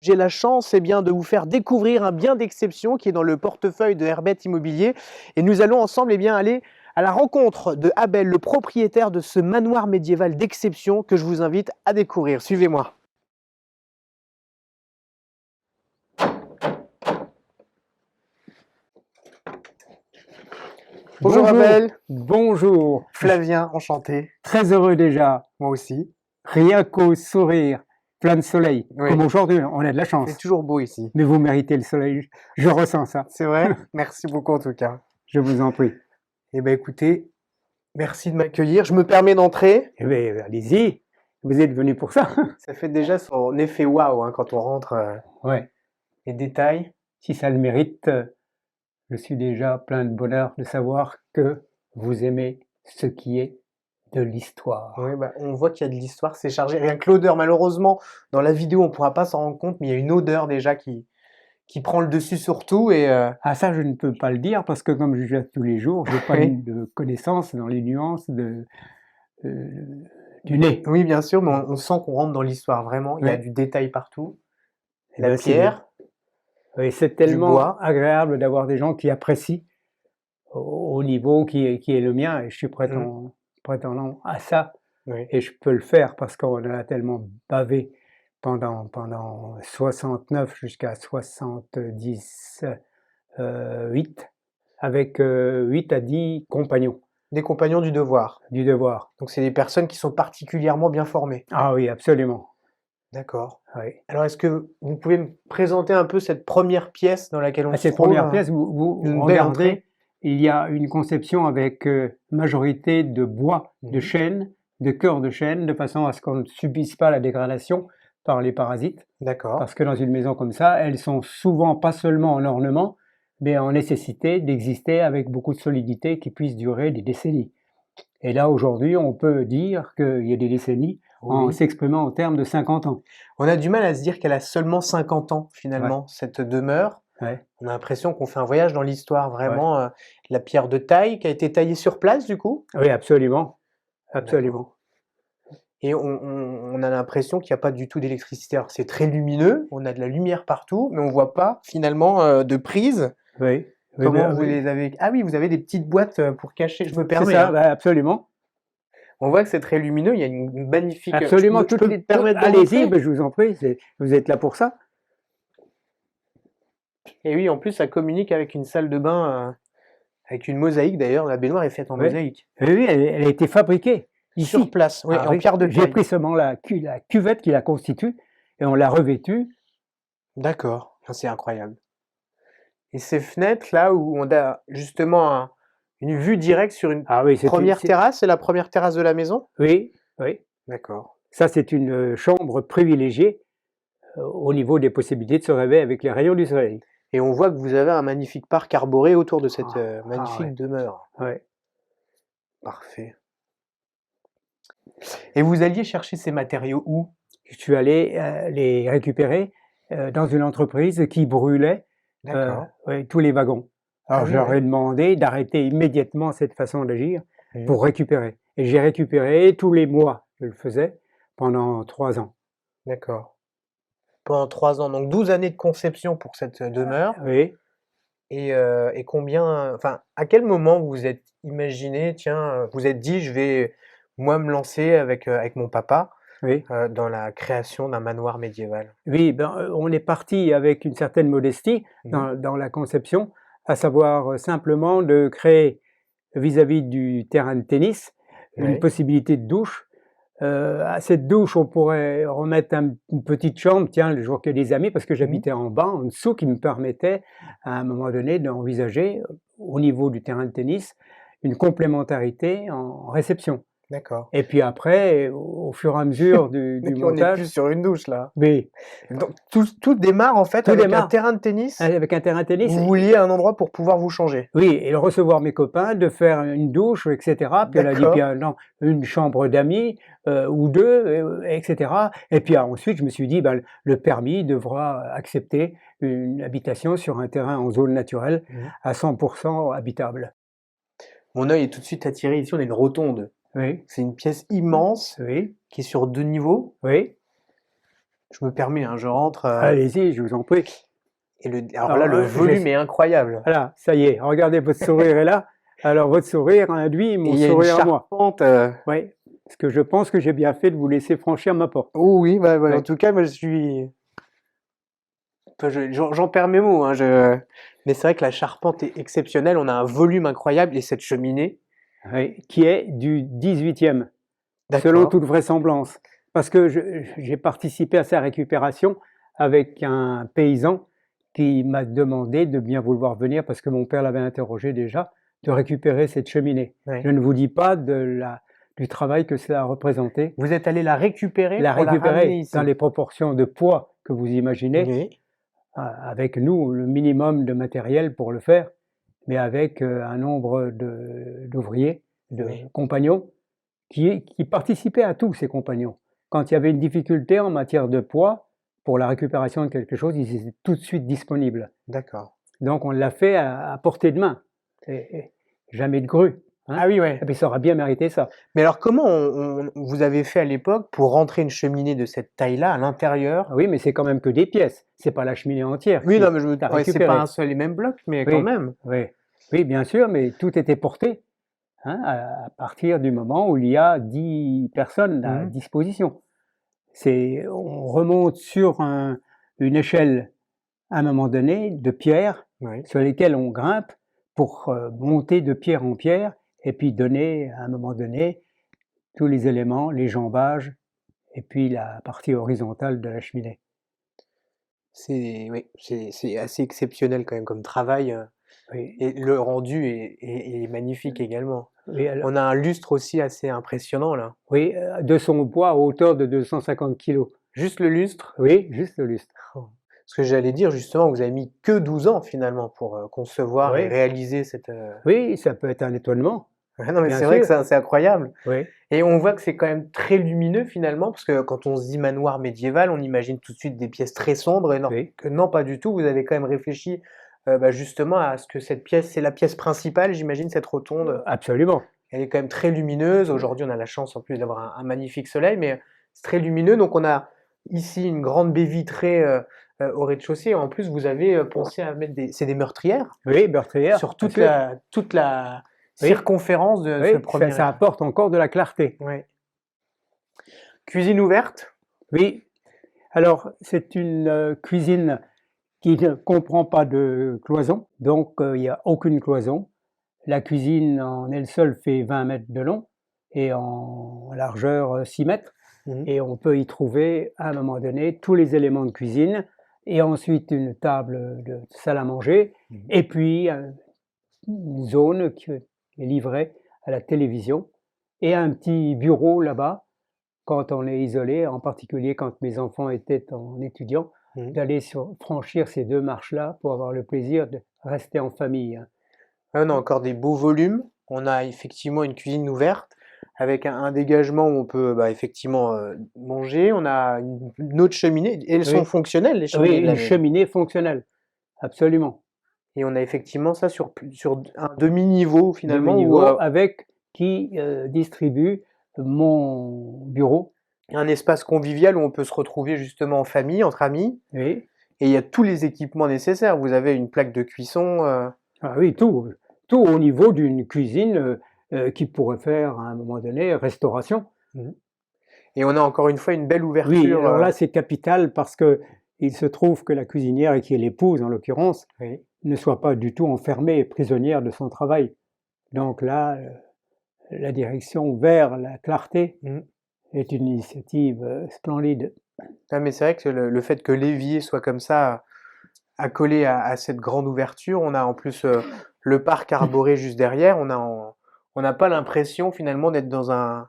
j'ai la chance de vous faire découvrir un bien d'exception qui est dans le portefeuille de Herbet Immobilier. Et nous allons ensemble aller à la rencontre de Abel, le propriétaire de ce manoir médiéval d'exception que je vous invite à découvrir. Suivez-moi. Bonjour Abel. Bonjour. Flavien, enchanté. Très heureux déjà. Moi aussi. Rien qu'au sourire, plein de soleil. Oui. Comme aujourd'hui, on a de la chance. C'est toujours beau ici. Mais vous méritez le soleil, je ressens ça. C'est vrai? Merci beaucoup en tout cas. Je vous en prie. Eh bien écoutez, merci de m'accueillir. Je me permets d'entrer. Eh bien, allez-y. Vous êtes venu pour ça. Ça fait déjà son effet waouh quand on rentre. Ouais. Les détails. Si ça le mérite, je suis déjà plein de bonheur de savoir que vous aimez ce qui est de l'histoire. Oui, on voit qu'il y a de l'histoire, c'est chargé. Rien que l'odeur, malheureusement, dans la vidéo, on ne pourra pas s'en rendre compte, mais il y a une odeur déjà qui prend le dessus sur tout. Ah ça, je ne peux pas le dire parce que comme je jette tous les jours, je n'ai pas de connaissance dans les nuances du nez. Oui, bien sûr, mais on sent qu'on rentre dans l'histoire, vraiment. Il y a du détail partout. La pierre. Oui, c'est tellement agréable d'avoir des gens qui apprécient au niveau qui est le mien et je suis prétendant à ça. Oui. Et je peux le faire parce qu'on en a tellement bavé pendant 69 jusqu'à 78 avec 8 à 10 compagnons. Des compagnons du devoir. Du devoir. Donc c'est des personnes qui sont particulièrement bien formées. Ah oui, absolument. D'accord. Oui. Alors est-ce que vous pouvez me présenter un peu cette première pièce dans laquelle on se trouve? Cette première pièce, vous regardez, il y a une conception avec majorité de bois, de chêne, de cœur de chêne, de façon à ce qu'on ne subisse pas la dégradation par les parasites. D'accord. Parce que dans une maison comme ça, elles sont souvent pas seulement en ornement, mais en nécessité d'exister avec beaucoup de solidité qui puisse durer des décennies. Et là, aujourd'hui, on peut dire qu'il y a des décennies en s'exprimant en termes de 50 ans. On a du mal à se dire qu'elle a seulement 50 ans, finalement, cette demeure. Ouais. On a l'impression qu'on fait un voyage dans l'histoire, vraiment. La pierre de taille qui a été taillée sur place, du coup? Oui, absolument. Absolument. Et on a l'impression qu'il n'y a pas du tout d'électricité. Alors c'est très lumineux, on a de la lumière partout, mais on ne voit pas finalement de prise. Oui. Comment vous les avez? Ah oui, vous avez des petites boîtes pour cacher, je me permets. C'est ça, absolument. On voit que c'est très lumineux, il y a une magnifique... Absolument, allez-y, je vous en prie, vous êtes là pour ça. Et oui, en plus ça communique avec une salle de bain, avec une mosaïque d'ailleurs, la baignoire est faite en mosaïque. Oui, elle a été fabriquée ici. Sur place, oui, en pierre de taille. J'ai pris seulement la cuvette qui la constitue et on l'a revêtue. D'accord, c'est incroyable. Et ces fenêtres là où on a justement une vue directe sur une première terrasse, c'est la première terrasse de la maison? Oui, oui. D'accord. Ça c'est une chambre privilégiée au niveau des possibilités de se réveiller avec les rayons du soleil. Et on voit que vous avez un magnifique parc arboré autour de cette magnifique demeure. Oui. Parfait. Et vous alliez chercher ces matériaux où? Je suis allé les récupérer dans une entreprise qui brûlait tous les wagons. Alors je leur ai demandé d'arrêter immédiatement cette façon d'agir pour récupérer. Et j'ai récupéré tous les mois, je le faisais, pendant 3 ans. D'accord. Pendant 3 ans, donc 12 années de conception pour cette demeure. Oui. Et combien, enfin, à quel moment vous vous êtes imaginé, tiens, vous êtes dit, je vais moi me lancer avec mon papa dans la création d'un manoir médiéval? Oui, on est parti avec une certaine modestie dans la conception, à savoir simplement de créer vis-à-vis du terrain de tennis une possibilité de douche. À cette douche, on pourrait remettre une petite chambre, tiens, le jour qu'il y a des amis, parce que j'habitais en bas, en dessous, qui me permettait à un moment donné d'envisager, au niveau du terrain de tennis, une complémentarité en réception. D'accord. Et puis après, au fur et à mesure du montage... On n'est plus sur une douche là. Oui. Donc tout démarre en fait avec un terrain de tennis. Avec un terrain de tennis. Vous vouliez un endroit pour pouvoir vous changer. Oui, et recevoir mes copains, de faire une douche, etc. Puis elle a dit, non, une chambre d'amis ou deux, etc. Et puis ensuite, je me suis dit, le permis devra accepter une habitation sur un terrain en zone naturelle à 100% habitable. Mon œil est tout de suite attiré. Ici, on a une rotonde. Oui. C'est une pièce immense qui est sur 2 niveaux. Oui. Je me permets, hein, je rentre. Allez-y, je vous en prie. Et alors là, le volume est incroyable. Voilà, ça y est, regardez, votre sourire est là. Alors, votre sourire induit mon sourire à moi. Oui, parce que je pense que j'ai bien fait de vous laisser franchir ma porte. Oh oui, en tout cas, moi, je suis... J'en perds mes mots, hein, mais c'est vrai que la charpente est exceptionnelle, on a un volume incroyable, et cette cheminée... Oui, qui est du 18e, selon D'accord. toute vraisemblance. Parce que j'ai participé à sa récupération avec un paysan qui m'a demandé de bien vouloir venir, parce que mon père l'avait interrogé déjà, de récupérer cette cheminée. Oui. Je ne vous dis pas du travail que cela a représenté. Vous êtes allé la récupérer La pour la ramener récupérer ici. dans les proportions de poids que vous imaginez, Oui. avec nous, le minimum de matériel pour le faire, mais avec un nombre d'ouvriers, de Oui. compagnons, qui participaient à tous ces compagnons. Quand il y avait une difficulté en matière de poids, pour la récupération de quelque chose, ils étaient tout de suite disponibles. D'accord. Donc on l'a fait à portée de main, et jamais de grue. Hein. Ah oui, ouais. Et puis ça aurait bien mérité ça. Mais alors, comment vous avez fait à l'époque pour rentrer une cheminée de cette taille-là à l'intérieur? Ah oui, mais c'est quand même que des pièces, c'est pas la cheminée entière. Oui, non, mais c'est pas récupéré. un seul et même bloc, mais Oui, quand même. oui, bien sûr, mais tout était porté, hein, à partir du moment où il y a 10 personnes à disposition. On remonte sur une échelle, à un moment donné, de pierres, Oui. sur lesquelles on grimpe pour monter de pierre en pierre, et puis donner, à un moment donné, tous les éléments, les jambages, et puis la partie horizontale de la cheminée. Oui, c'est assez exceptionnel quand même comme travail, Oui, et le rendu est magnifique également. oui, alors, On a un lustre aussi assez impressionnant là. oui, de son poids à hauteur de 250 kg. Juste le lustre? Oui, juste le lustre. Ce que j'allais dire justement, vous avez mis que 12 ans finalement pour concevoir et Oui. réaliser cette... Oui, ça peut être un étonnement. Ouais, non, mais Bien c'est vrai que sûr. c'est incroyable. Oui, Et on voit que c'est quand même très lumineux finalement, parce que quand on se dit manoir médiéval, on imagine tout de suite des pièces très sombres, et non, oui, non, pas du tout. Vous avez quand même réfléchi justement à ce que cette pièce, c'est la pièce principale, j'imagine, cette rotonde. absolument. Elle est quand même très lumineuse. Aujourd'hui, on a la chance en plus d'avoir un magnifique soleil, mais c'est très lumineux. Donc on a ici une grande baie vitrée au rez-de-chaussée. En plus, vous avez pensé à mettre c'est des meurtrières Oui, meurtrière. sur bien sûr. toute la Oui. circonférence de ce Oui, premier ça étage. apporte encore de la clarté. Ouais. Cuisine ouverte? Oui, alors c'est une cuisine qui ne comprend pas de cloison, donc il n'y a aucune cloison. La cuisine en elle seule fait 20 mètres de long et en largeur 6 mètres. Et on peut y trouver à un moment donné tous les éléments de cuisine, et ensuite une table de salle à manger, et puis une zone qui est livrée à la télévision, et un petit bureau là-bas quand on est isolé, en particulier quand mes enfants étaient en étudiant, d'aller franchir ces 2 marches-là pour avoir le plaisir de rester en famille. On a encore des beaux volumes. On a effectivement une cuisine ouverte avec un dégagement où on peut effectivement manger. On a une autre cheminée. Elles sont Oui. fonctionnelles, les Oui, cheminées de la une maison. cheminée fonctionnelle, absolument. Et on a effectivement ça sur un demi-niveau finalement. Demi-niveau, Où, avec qui distribue mon bureau. un espace convivial où on peut se retrouver justement en famille, entre amis. Oui. Et il y a tous les équipements nécessaires. Vous avez une plaque de cuisson. Ah oui, tout au niveau d'une cuisine qui pourrait faire à un moment donné restauration. Et on a encore une fois une belle ouverture. Oui, alors là c'est capital, parce que il se trouve que la cuisinière, et qui est l'épouse en l'occurrence, ne soit pas du tout enfermée et prisonnière de son travail. Donc là, la direction vers la clarté est une initiative splendide. Ah, mais c'est vrai que le fait que l'évier soit comme ça, accolé à cette grande ouverture, on a en plus le parc arboré juste derrière, on n'a pas l'impression finalement d'être dans un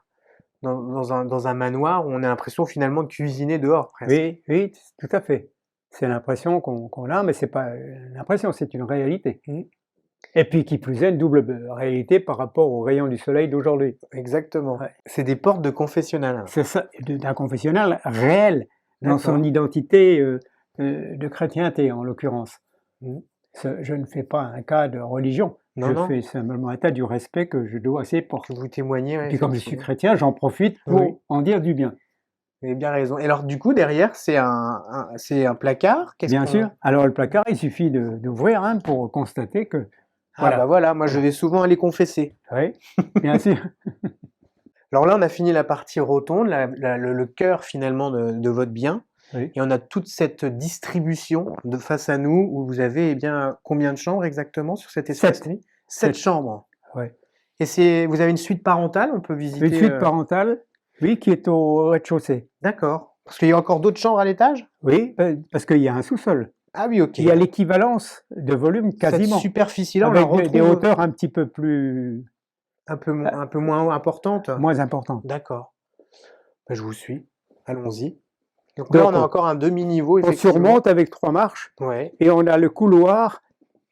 manoir, où on a l'impression finalement de cuisiner dehors presque. Oui, oui, tout à fait. C'est l'impression qu'on a, mais c'est pas l'impression, c'est une réalité. Et puis qui plus est, une double réalité par rapport aux rayons du soleil d'aujourd'hui. Exactement. Ouais. C'est des portes de confessionnal. C'est ça, d'un confessionnal réel, dans son D'accord. identité de chrétienté en l'occurrence. Je ne fais pas un cas de religion, je fais simplement un tas du respect que je dois à ces portes. Que vous témoignez. Et puis comme je suis chrétien, j'en profite pour en dire du bien. Vous avez bien raison. Et alors, du coup, derrière, c'est un placard? Bien sûr. Alors le placard, il suffit d'ouvrir pour constater que Ah voilà. bah voilà, moi je Voilà. vais souvent aller confesser. Oui, bien sûr. Alors là, on a fini la partie rotonde, le cœur finalement de votre bien. Oui. Et on a toute cette distribution de face à nous où vous avez, eh bien, combien de chambres exactement sur cet espace Sept. nuit? 7 Sept. chambres. Ouais. Et vous avez une suite parentale, on peut Une visiter. suite parentale, oui, qui est au rez-de-chaussée. D'accord. Parce qu'il y a encore d'autres chambres à l'étage? Oui, parce qu'il y a un sous-sol. Ah oui, ok. Il y a l'équivalence de volume Cette quasiment, superficie-là, on la avec des retrouve hauteurs un petit peu plus un peu moins importante. moins importantes. D'accord. Ben, je vous suis. Allons-y. Donc là, Donc on a encore un demi-niveau, on effectivement. surmonte avec 3 marches Ouais. et on a le couloir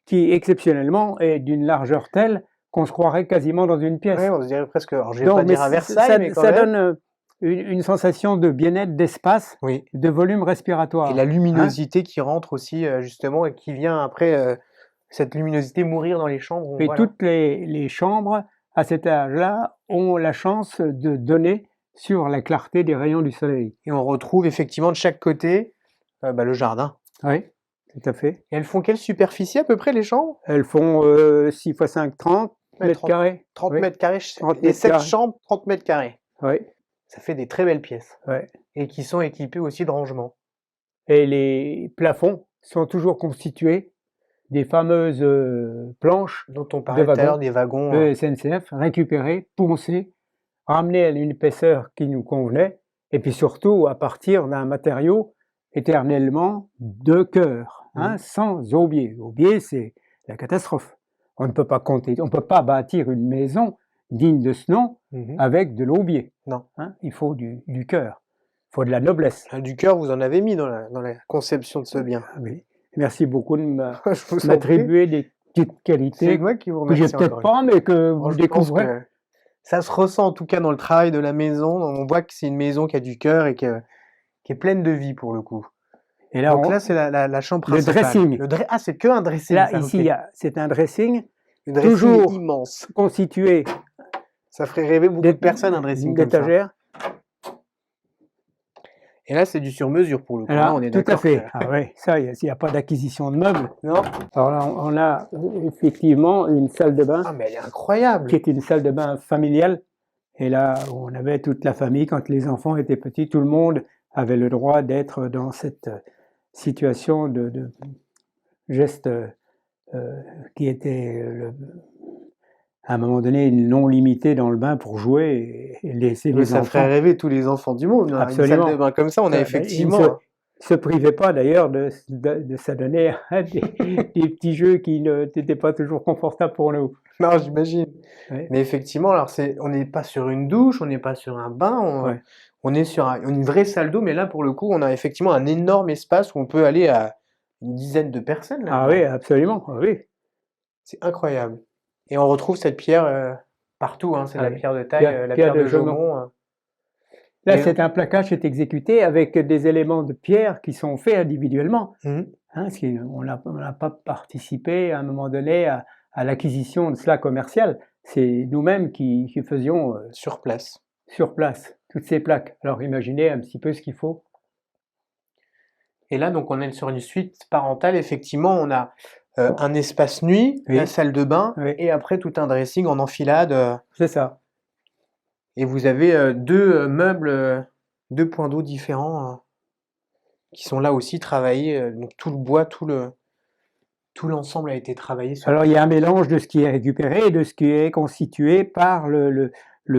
qui, exceptionnellement, est d'une largeur telle qu'on se croirait quasiment dans une pièce. Ouais, on se dirait presque. Alors, je vais Donc, pas mais dire à Versailles, ça, mais quand ça même. donne une sensation de bien-être, d'espace, Oui. de volume Et respiratoire. la luminosité qui rentre aussi, justement, et qui vient après, cette luminosité mourir dans les chambres. Et Voilà. toutes les chambres à cet âge-là ont la chance de donner sur la clarté des rayons du soleil. Et on retrouve effectivement de chaque côté le jardin. Oui, tout à fait. Et elles font quelle superficie à peu près les chambres? Elles font 6 x 5, 30 Ouais, mètres carrés. 30 Oui. mètres carrés. 30 Et mètres 7 carrés. chambres, 30 mètres carrés. Oui, Ça fait des très belles pièces. ouais. Et qui sont équipées aussi de rangements. Et les plafonds sont toujours constitués des fameuses planches Dont on parlait tout à l'heure, des wagons. de SNCF récupérées, poncées, ramenées à une épaisseur qui nous convenait, et puis surtout à partir d'un matériau éternellement de cœur, sans aubier. Aubier, c'est la catastrophe. On ne peut pas compter, on ne peut pas bâtir une maison digne de ce nom avec de l'aubier. Non. Il faut du cœur, il faut de la noblesse. Du cœur, vous en avez mis dans la conception de ce bien. Oui. Merci beaucoup de Je vous en prie. m'attribuer des petites C'est qualités moi qui vous que j'ai remercie peut-être encore une pas, mais que fois. vous Je pense découvrez. que ça se ressent en tout cas dans le travail de la maison. On voit que c'est une maison qui a du cœur et qui est pleine de vie pour le coup. Et là, Donc là, c'est la chambre le principale. dressing. Ah, c'est que un dressing. Là, ça, ici, ok. c'est un dressing Le dressing toujours est immense. constitué Ça ferait rêver beaucoup de personnes un dressing comme ça. d'étagères. Et là, c'est du sur-mesure pour le coup. Là, Là, on est tout à d'accord. fait. Ah ouais, ça, il n'y a pas d'acquisition de meubles. Non. Alors là, on a effectivement une salle de bain Ah, mais elle est incroyable. qui est une salle de bain familiale. Et là, on avait toute la famille, quand les enfants étaient petits, tout le monde avait le droit d'être dans cette situation de geste qui était à un moment donné non limité dans le bain pour jouer et laisser les Ça enfants. ferait rêver tous les enfants du monde. Absolument. Une salle de bain comme ça, on a Ils effectivement. ne se privaient pas d'ailleurs de s'adonner à des petits jeux qui n'étaient pas toujours confortables pour nous. Non, j'imagine. Ouais. Mais effectivement, alors on n'est pas sur une douche, on n'est pas sur un bain, Ouais. on est sur une vraie salle d'eau, mais là pour le coup, on a effectivement un énorme espace où on peut aller à une dizaine de personnes. Là. Ah oui, absolument. Ah oui. C'est incroyable. Et on retrouve cette pierre partout, c'est la oui. pierre de taille, la pierre de Jaumont. Là, Et- c'est un plaquage qui est exécuté avec des éléments de pierre qui sont faits individuellement. Mhm. Parce qu'on n'a pas participé à un moment donné à l'acquisition de cela commercial. C'est nous-mêmes qui faisions Sur place. sur place toutes ces plaques. Alors imaginez un petit peu ce qu'il faut. Et là, donc, on est sur une suite parentale. Effectivement, on a un espace nuit, Oui. la salle de bain, Oui. et après tout un dressing en enfilade. C'est ça. Et vous avez deux meubles, deux points d'eau différents qui sont là aussi travaillés. Donc tout le bois, tout l'ensemble a été travaillé sur. Alors il y a un mélange de ce qui est récupéré et de ce qui est constitué par le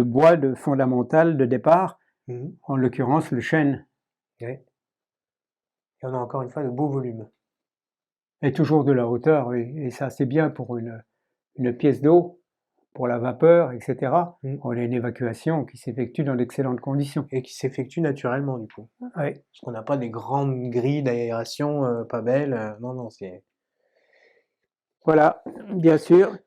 bois fondamental de départ, Mhm. en l'occurrence le chêne. Ouais. Et on a encore une fois de beaux volumes. Et toujours de la hauteur, oui. Et ça c'est bien pour une pièce d'eau, pour la vapeur, etc. On a une évacuation qui s'effectue dans d'excellentes conditions. Et qui s'effectue naturellement du coup. Oui. Parce qu'on n'a pas des grandes grilles d'aération pas belles. Non, c'est. Voilà, bien sûr.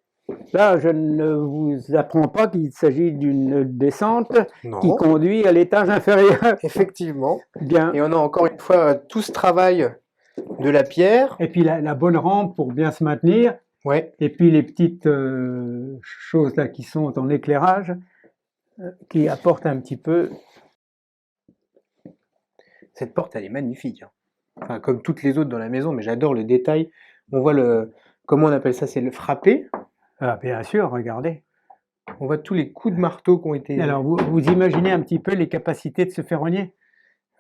Là, je ne vous apprends pas qu'il s'agit d'une descente Non. qui conduit à l'étage inférieur. Effectivement. Bien. Et on a encore une fois tout ce travail de la pierre. Et puis la bonne rampe pour bien se maintenir. Ouais. Et puis les petites choses là qui sont en éclairage, qui apportent un petit peu Cette porte, elle est magnifique, hein. Enfin, comme toutes les autres dans la maison, mais j'adore le détail. On voit comment on appelle ça? C'est le frappé. Ah, bien sûr, regardez. On voit tous les coups de marteau qui ont été... Alors, vous imaginez un petit peu les capacités de ce ferronnier?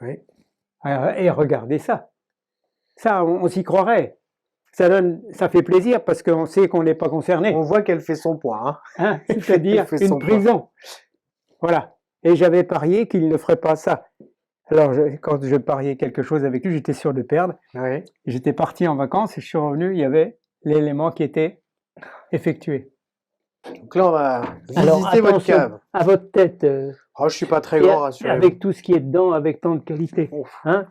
Oui. Et regardez ça. Ça, on s'y croirait. Ça fait plaisir parce qu'on sait qu'on n'est pas concerné. On voit qu'elle fait son point, hein. C'est-à-dire Elle fait son une prison. Voilà. Et j'avais parié qu'il ne ferait pas ça. Alors, quand je pariais quelque chose avec lui, j'étais sûr de perdre. Oui. J'étais parti en vacances et je suis revenu, il y avait l'élément qui était effectué. Donc là, on va visiter Alors, votre attention cave. à votre tête. Oh, je suis pas très grand, rassurez-vous. Avec tout ce qui est dedans, avec tant de qualité. Hein?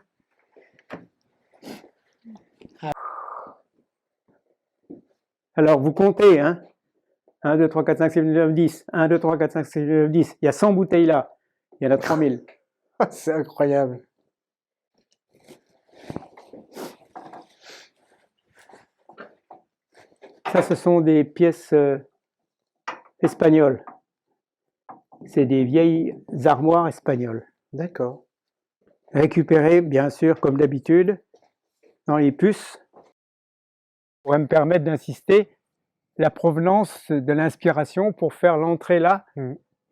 Alors, vous comptez, hein? 1, 2, 3, 4, 5, 6, 9, 10. 1, 2, 3, 4, 5, 6, 9, 10. Il y a 100 bouteilles là. Il y en a 3000. C'est incroyable. Ça, ce sont des pièces espagnoles. C'est des vieilles armoires espagnoles. D'accord. Récupérées, bien sûr, comme d'habitude, dans les puces. Pour me permettre d'insister la provenance de l'inspiration pour faire l'entrée là.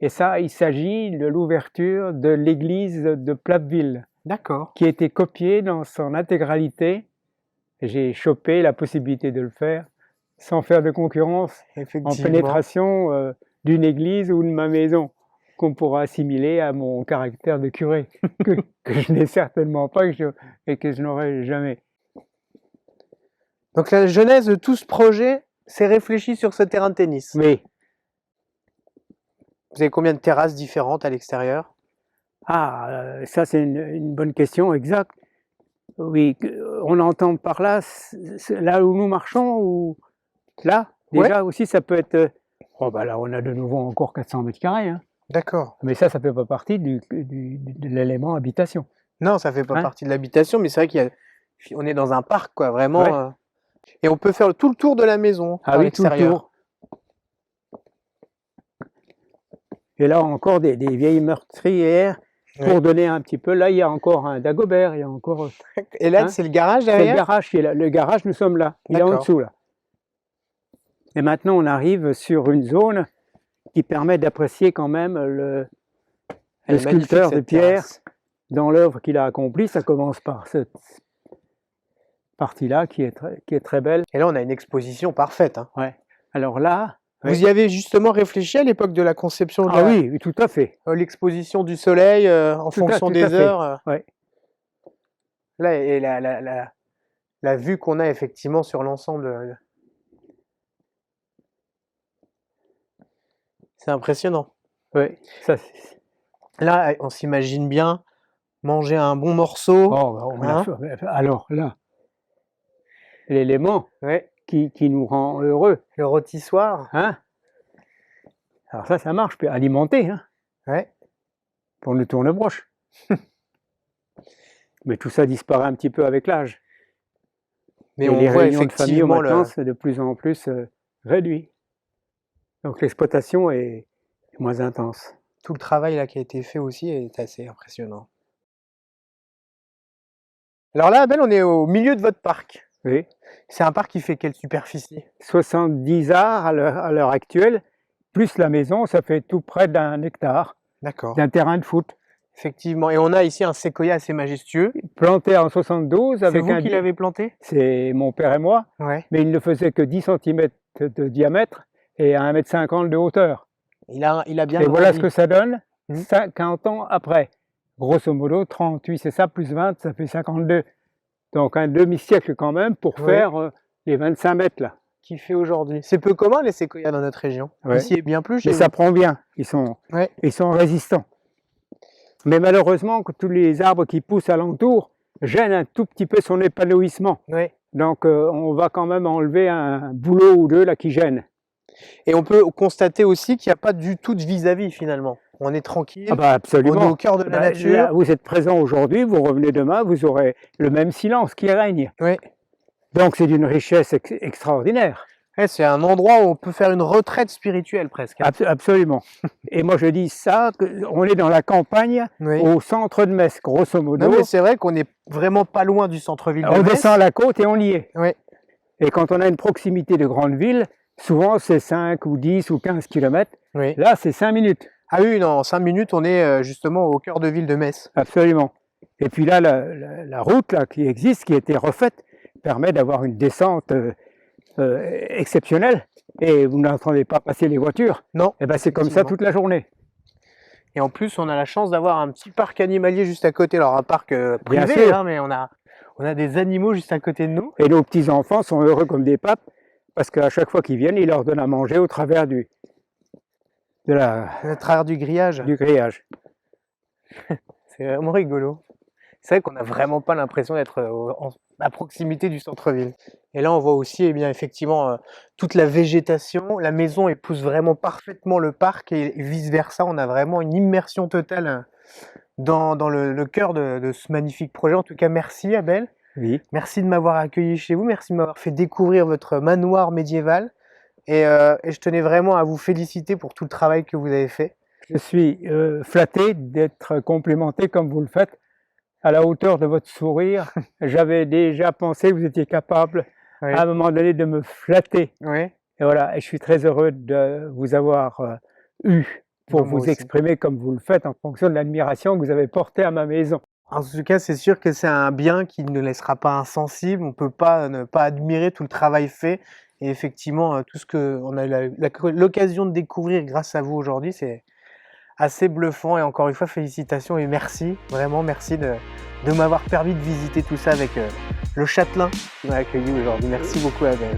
Et ça, il s'agit de l'ouverture de l'église de Platteville. D'accord. Qui a été copiée dans son intégralité. J'ai chopé la possibilité de le faire sans faire de concurrence en pénétration d'une église ou de ma maison, qu'on pourra assimiler à mon caractère de curé, que je n'ai certainement pas et que je n'aurai jamais. Donc la genèse de tout ce projet s'est réfléchi sur ce terrain de tennis. Oui. Vous avez combien de terrasses différentes à l'extérieur? Ah, ça c'est une bonne question, exact. Oui, on entend par là, là où nous marchons, ou là, déjà aussi ça peut être... Oh bah là on a de nouveau encore 400 mètres carrés. Hein. D'accord. Mais ça fait pas partie de l'élément habitation. Non, ça fait pas partie de l'habitation, mais c'est vrai qu'on est dans un parc, quoi, vraiment. Ouais. Et on peut faire tout le tour de la maison. Ah oui, tout le tour. Et là encore des vieilles meurtrières pour donner un petit peu. Là, il y a encore un Dagobert, il y a encore. Et là, c'est le garage derrière? C'est le garage qui est là. Le garage, nous sommes là. Il est en dessous là. Et maintenant, on arrive sur une zone qui permet d'apprécier quand même le sculpteur de pierre dans l'œuvre qu'il a accomplie. Ça commence par cette partie-là qui est très belle. Et là, on a une exposition parfaite. Hein. Ouais. Alors là. Vous y avez justement réfléchi à l'époque de la conception de oui, tout à fait. L'exposition du soleil en fonction des heures. Ouais. Là, et la vue qu'on a effectivement sur l'ensemble. C'est impressionnant. Oui. Là, on s'imagine bien manger un bon morceau. Alors là, l'élément. Ouais. Qui nous rend heureux. Le rôtissoir. Hein? Alors ça marche, puis alimenter. Hein? Ouais. Pour le tourne-broche. Mais tout ça disparaît un petit peu avec l'âge. Mais et on les voit réunions de famille effectivement maintenant, c'est de plus en plus réduit. Donc l'exploitation est moins intense. Tout le travail là qui a été fait aussi est assez impressionnant. Alors là, Abel, on est au milieu de votre parc. Oui. C'est un parc qui fait quelle superficie? 70 arts à l'heure actuelle, plus la maison, ça fait tout près d'1 hectare. D'accord. D'un terrain de foot. Effectivement. Et on a ici un séquoia assez majestueux. Planté en 72 avec C'est vous qui l'avez planté? C'est mon père et moi. Ouais. Mais il ne faisait que 10 cm de diamètre et 1,50 m de hauteur. Il a bien. Et voilà ce que ça donne 50 ans après. Grosso modo, 38, c'est ça, plus 20, ça fait 52. Donc un demi-siècle quand même pour faire les 25 mètres là. Qui fait aujourd'hui. C'est peu commun les séquoias dans notre région. Ici est bien plus. Mais ça prend bien. Ils sont résistants. Mais malheureusement, tous les arbres qui poussent alentour gênent un tout petit peu son épanouissement. Ouais. Donc on va quand même enlever un boulot ou deux là qui gêne. Et on peut constater aussi qu'il n'y a pas du tout de vis-à-vis finalement. On est tranquille. Ah bah absolument. On est au cœur de la nature. Là, vous êtes présent aujourd'hui, vous revenez demain, vous aurez le même silence qui règne. Oui. Donc c'est d'une richesse extraordinaire. Ouais, c'est un endroit où on peut faire une retraite spirituelle presque, hein. Absolument. Et moi je dis ça, on est dans la campagne, Oui. au centre de Metz, grosso modo. Non, mais c'est vrai qu'on n'est vraiment pas loin du centre-ville de On Metz. descend la côte et on y est. Oui. Et quand on a une proximité de grande ville, souvent c'est 5 ou 10 ou 15 km. Oui. Là, c'est 5 minutes. Ah oui, non, en 5 minutes, on est justement au cœur de ville de Metz. Absolument. Et puis là, la route là, qui existe, qui a été refaite, permet d'avoir une descente exceptionnelle. Et vous n'entendez pas passer les voitures. Non. Et ben c'est comme ça toute la journée. Et en plus, on a la chance d'avoir un petit parc animalier juste à côté. Alors un parc Bien privé, sûr. hein, mais on a des animaux juste à côté de nous. Et nos petits-enfants sont heureux comme des papes, parce qu'à chaque fois qu'ils viennent, ils leur donnent à manger au travers À travers du grillage. du grillage. C'est vraiment rigolo. C'est vrai qu'on n'a vraiment pas l'impression d'être à proximité du centre-ville. Et là, on voit aussi, eh bien, effectivement, toute la végétation. La maison épouse vraiment parfaitement le parc et vice-versa. On a vraiment une immersion totale dans le cœur de ce magnifique projet. En tout cas, merci Abel. Oui. Merci de m'avoir accueilli chez vous. Merci de m'avoir fait découvrir votre manoir médiéval. Et je tenais vraiment à vous féliciter pour tout le travail que vous avez fait. Je suis flatté d'être complimenté comme vous le faites, à la hauteur de votre sourire. J'avais déjà pensé que vous étiez capable, Oui. à un moment donné, de me flatter. Oui. Et voilà, et je suis très heureux de vous avoir eu pour Moi vous aussi. exprimer comme vous le faites en fonction de l'admiration que vous avez portée à ma maison. En tout cas, c'est sûr que c'est un bien qui ne laissera pas insensible. On ne peut pas ne pas admirer tout le travail fait. Et effectivement, tout ce qu'on a eu l'occasion de découvrir grâce à vous aujourd'hui, c'est assez bluffant. Et encore une fois, félicitations et merci. Vraiment, merci de m'avoir permis de visiter tout ça avec le châtelain qui m'a accueilli aujourd'hui. Merci beaucoup, Abel.